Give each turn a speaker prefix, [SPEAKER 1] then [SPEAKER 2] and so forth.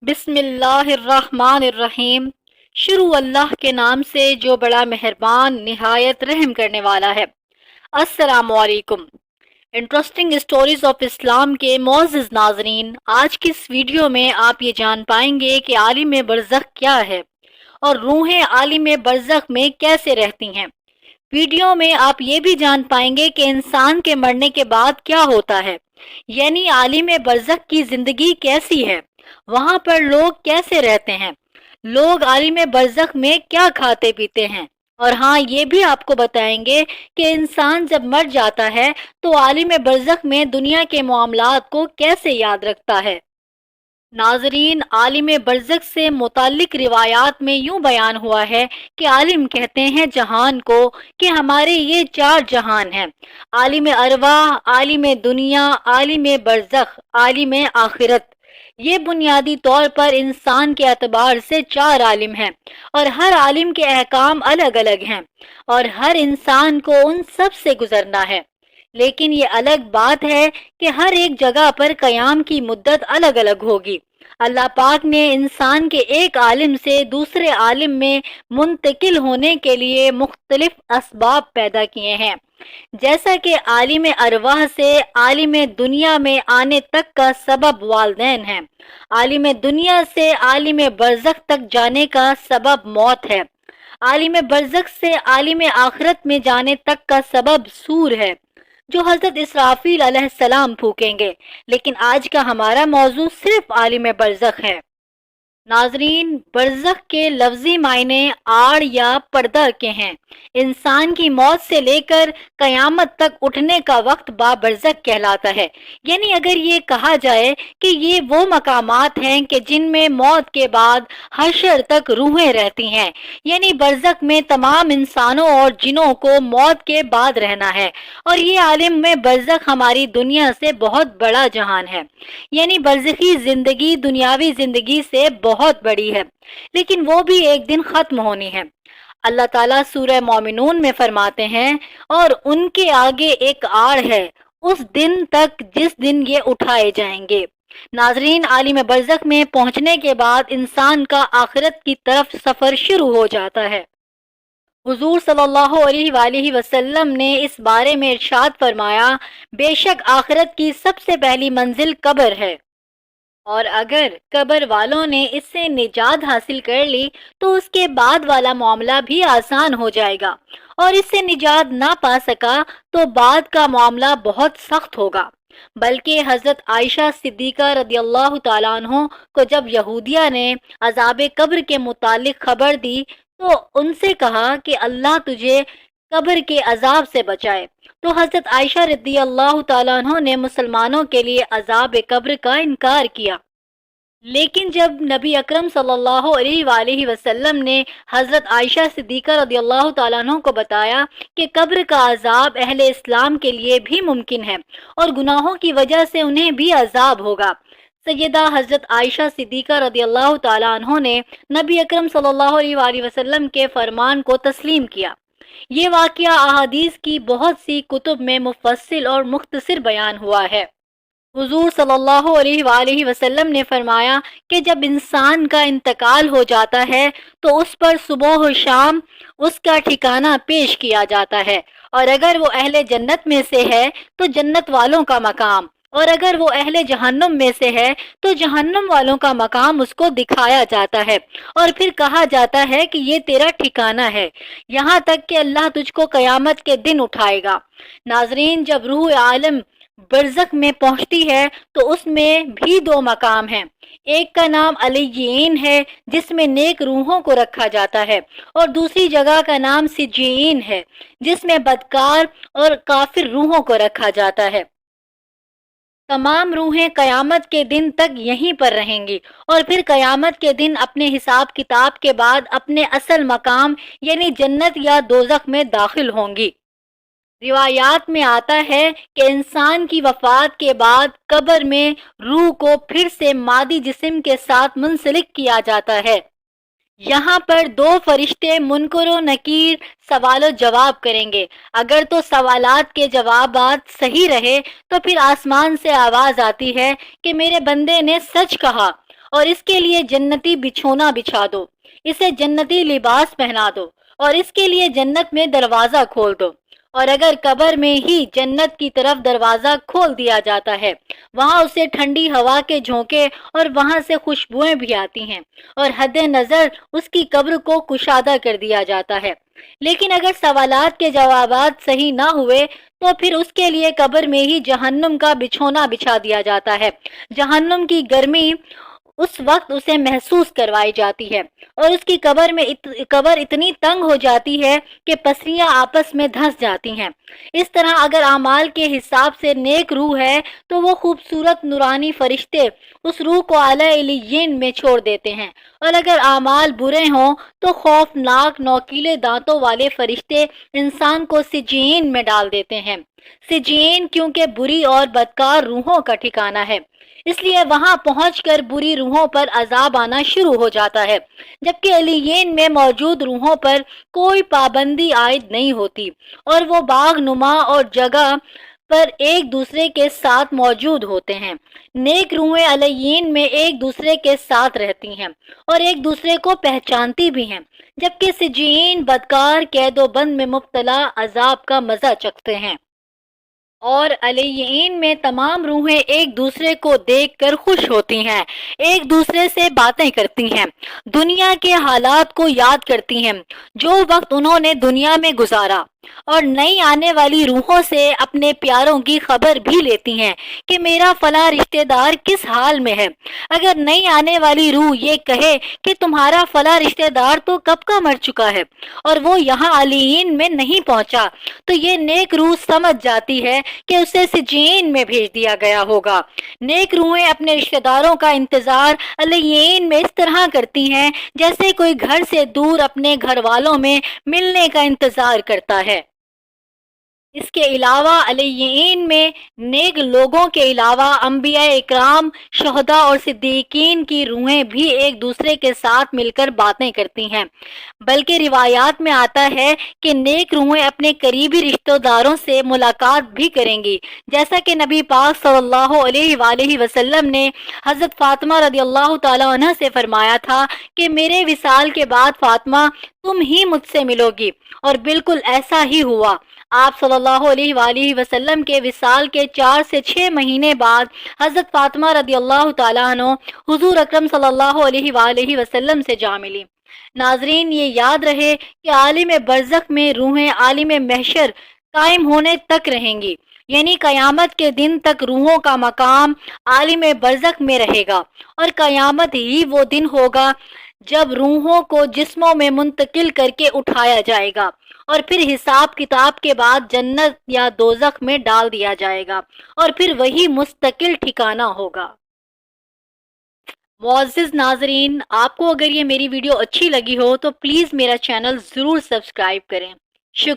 [SPEAKER 1] بسم اللہ الرحمن الرحیم۔ شروع اللہ کے نام سے جو بڑا مہربان نہایت رحم کرنے والا ہے۔ السلام علیکم۔ انٹرسٹنگ اسٹوریز آف اسلام کے معزز ناظرین، آج کی اس ویڈیو میں آپ یہ جان پائیں گے کہ عالم برزخ کیا ہے اور روحیں عالم برزخ میں کیسے رہتی ہیں۔ ویڈیو میں آپ یہ بھی جان پائیں گے کہ انسان کے مرنے کے بعد کیا ہوتا ہے، یعنی عالم برزخ کی زندگی کیسی ہے، وہاں پر لوگ کیسے رہتے ہیں، لوگ عالم برزخ میں کیا کھاتے پیتے ہیں، اور ہاں یہ بھی آپ کو بتائیں گے کہ انسان جب مر جاتا ہے تو عالم برزخ میں دنیا کے معاملات کو کیسے یاد رکھتا ہے۔ ناظرین، عالم برزخ سے متعلق روایات میں یوں بیان ہوا ہے کہ عالم کہتے ہیں جہان کو کہ ہمارے یہ چار جہان ہیں: عالم ارواح، عالم دنیا، عالم برزخ، عالم آخرت۔ یہ بنیادی طور پر انسان کے اعتبار سے چار عالم ہیں، اور ہر عالم کے احکام الگ الگ ہیں، اور ہر انسان کو ان سب سے گزرنا ہے۔ لیکن یہ الگ بات ہے کہ ہر ایک جگہ پر قیام کی مدت الگ الگ ہوگی۔ اللہ پاک نے انسان کے ایک عالم سے دوسرے عالم میں منتقل ہونے کے لیے مختلف اسباب پیدا کیے ہیں، جیسا کہ عالم ارواح سے عالم دنیا میں آنے تک کا سبب والدین ہے، عالم دنیا سے عالم برزخ تک جانے کا سبب موت ہے، عالم برزخ سے عالم آخرت میں جانے تک کا سبب سور ہے جو حضرت اسرافیل علیہ السلام پھونکیں گے۔ لیکن آج کا ہمارا موضوع صرف عالم برزخ ہے۔ ناظرین، برزخ کے لفظی معنی آڑ یا پردہ کے ہیں۔ انسان کی موت سے لے کر قیامت تک اٹھنے کا وقت برزخ کہلاتا ہے، یعنی اگر یہ کہا جائے کہ یہ وہ مقامات ہیں کہ جن میں موت کے بعد حشر تک روحیں رہتی ہیں، یعنی برزخ میں تمام انسانوں اور جنوں کو موت کے بعد رہنا ہے، اور یہ عالم میں برزخ ہماری دنیا سے بہت بڑا جہان ہے، یعنی برزخی زندگی دنیاوی زندگی سے بہت بڑی ہے، لیکن وہ بھی ایک دن ختم ہونی ہے۔ اللہ تعالیٰ سورہ مومنون میں فرماتے ہیں، اور ان کے آگے ایک آڑ ہے اس دن تک جس دن یہ اٹھائے جائیں گے۔ ناظرین، عالم برزخ میں پہنچنے کے بعد انسان کا آخرت کی طرف سفر شروع ہو جاتا ہے۔ حضور صلی اللہ علیہ وآلہ وسلم نے اس بارے میں ارشاد فرمایا، بے شک آخرت کی سب سے پہلی منزل قبر ہے، اور اگر قبر والوں نے اس سے نجات حاصل کر لی تو اس کے بعد والا معاملہ بھی آسان ہو جائے گا، اور اس سے نجات نہ پا سکا تو بعد کا معاملہ بہت سخت ہوگا۔ بلکہ حضرت عائشہ صدیقہ رضی اللہ تعالیٰ عنہ کو جب یہودیہ نے عذاب قبر کے متعلق خبر دی تو ان سے کہا کہ اللہ تجھے قبر کے عذاب سے بچائے، تو حضرت عائشہ رضی اللہ تعالیٰ عنہ نے مسلمانوں کے لیے عذاب قبر کا انکار کیا۔ لیکن جب نبی اکرم صلی اللہ علیہ وآلہ وسلم نے حضرت عائشہ صدیقہ رضی اللہ تعالیٰ عنہ کو بتایا کہ قبر کا عذاب اہل اسلام کے لیے بھی ممکن ہے اور گناہوں کی وجہ سے انہیں بھی عذاب ہوگا، سیدہ حضرت عائشہ صدیقہ رضی اللہ تعالیٰ عنہ نے نبی اکرم صلی اللہ علیہ وآلہ وسلم کے فرمان کو تسلیم کیا۔ یہ واقعہ احادیث کی بہت سی کتب میں مفصل اور مختصر بیان ہوا ہے۔ حضور صلی اللہ علیہ وآلہ وسلم نے فرمایا کہ جب انسان کا انتقال ہو جاتا ہے تو اس پر صبح و شام اس کا ٹھکانہ پیش کیا جاتا ہے، اور اگر وہ اہل جنت میں سے ہے تو جنت والوں کا مقام، اور اگر وہ اہل جہنم میں سے ہے تو جہنم والوں کا مقام اس کو دکھایا جاتا ہے، اور پھر کہا جاتا ہے کہ یہ تیرا ٹھکانہ ہے، یہاں تک کہ اللہ تجھ کو قیامت کے دن اٹھائے گا۔ ناظرین، جب روح عالم برزخ میں پہنچتی ہے تو اس میں بھی دو مقام ہیں۔ ایک کا نام علیین ہے جس میں نیک روحوں کو رکھا جاتا ہے، اور دوسری جگہ کا نام سجین ہے جس میں بدکار اور کافر روحوں کو رکھا جاتا ہے۔ تمام روحیں قیامت کے دن تک یہیں پر رہیں گی، اور پھر قیامت کے دن اپنے حساب کتاب کے بعد اپنے اصل مقام یعنی جنت یا دوزخ میں داخل ہوں گی۔ روایات میں آتا ہے کہ انسان کی وفات کے بعد قبر میں روح کو پھر سے مادی جسم کے ساتھ منسلک کیا جاتا ہے۔ یہاں پر دو فرشتے منکر و نکیر سوال و جواب کریں گے۔ اگر تو سوالات کے جوابات صحیح رہے تو پھر آسمان سے آواز آتی ہے کہ میرے بندے نے سچ کہا، اور اس کے لیے جنتی بچھونا بچھا دو، اسے جنتی لباس پہنا دو اور اس کے لیے جنت میں دروازہ کھول دو۔ اور اگر قبر میں ہی جنت کی طرف دروازہ کھول دیا جاتا ہے، وہاں اسے ٹھنڈی ہوا کے جھونکے اور وہاں سے خوشبوئیں بھی آتی ہیں اور حد نظر اس کی قبر کو کشادہ کر دیا جاتا ہے۔ لیکن اگر سوالات کے جوابات صحیح نہ ہوئے تو پھر اس کے لیے قبر میں ہی جہنم کا بچھونا بچھا دیا جاتا ہے۔ جہنم کی گرمی اس وقت اسے محسوس کروائی جاتی ہے اور اس کی قبر اتنی تنگ ہو جاتی ہے کہ پسلیاں آپس میں دھنس جاتی ہیں۔ اس طرح اگر اعمال کے حساب سے نیک روح ہے تو وہ خوبصورت نورانی فرشتے اس روح کو اعلی علیین میں چھوڑ دیتے ہیں، اور اگر اعمال برے ہوں تو خوفناک نوکیلے دانتوں والے فرشتے انسان کو سجین میں ڈال دیتے ہیں۔ سجین کیونکہ بری اور بدکار روحوں کا ٹھکانہ ہے، اس لیے وہاں پہنچ کر بری روحوں پر عذاب آنا شروع ہو جاتا ہے، جبکہ علیین میں موجود روحوں پر کوئی پابندی عائد نہیں ہوتی اور وہ باغ نما اور جگہ پر ایک دوسرے کے ساتھ موجود ہوتے ہیں۔ نیک روحیں علیین میں ایک دوسرے کے ساتھ رہتی ہیں اور ایک دوسرے کو پہچانتی بھی ہیں، جبکہ سجین بدکار قید و بند میں مبتلا عذاب کا مزہ چکھتے ہیں۔ اور علیین میں تمام روحیں ایک دوسرے کو دیکھ کر خوش ہوتی ہیں، ایک دوسرے سے باتیں کرتی ہیں، دنیا کے حالات کو یاد کرتی ہیں جو وقت انہوں نے دنیا میں گزارا، اور نئی آنے والی روحوں سے اپنے پیاروں کی خبر بھی لیتی ہیں کہ میرا فلاں رشتہ دار کس حال میں ہے۔ اگر نئی آنے والی روح یہ کہے کہ تمہارا فلاں رشتہ دار تو کب کا مر چکا ہے اور وہ یہاں علیین میں نہیں پہنچا، تو یہ نیک روح سمجھ جاتی ہے کہ اسے سجین میں بھیج دیا گیا ہوگا۔ نیک روحیں اپنے رشتہ داروں کا انتظار علیین میں اس طرح کرتی ہیں جیسے کوئی گھر سے دور اپنے گھر والوں میں ملنے کا انتظار کرتا ہے۔ اس کے علاوہ علیین میں نیک لوگوں کے علاوہ انبیاء اکرام، شہداء اور صدیقین کی روحیں بھی ایک دوسرے کے ساتھ مل کر باتیں کرتی ہیں، بلکہ روایات میں آتا ہے کہ نیک روحیں اپنے قریبی رشتہ داروں سے ملاقات بھی کریں گی، جیسا کہ نبی پاک صلی اللہ علیہ وآلہ وسلم نے حضرت فاطمہ رضی اللہ تعالی عنہ سے فرمایا تھا کہ میرے وصال کے بعد فاطمہ تم ہی مجھ سے ملو گی، اور بالکل ایسا ہی ہوا۔ آپ صلی اللہ علیہ وآلہ وسلم کے وصال کے 4 سے 6 مہینے بعد حضرت فاطمہ رضی اللہ تعالیٰ عنہ حضور اکرم صلی اللہ علیہ وآلہ وسلم سے جا ملی۔ ناظرین، یہ یاد رہے کہ عالم برزخ میں روحیں عالم محشر قائم ہونے تک رہیں گی، یعنی قیامت کے دن تک روحوں کا مقام عالم برزخ میں رہے گا، اور قیامت ہی وہ دن ہوگا جب روحوں کو جسموں میں منتقل کر کے اٹھایا جائے گا اور پھر حساب کتاب کے بعد جنت یا دوزخ میں ڈال دیا جائے گا، اور پھر وہی مستقل ٹھکانہ ہوگا۔ معزز ناظرین، آپ کو اگر یہ میری ویڈیو اچھی لگی ہو تو پلیز میرا چینل ضرور سبسکرائب کریں۔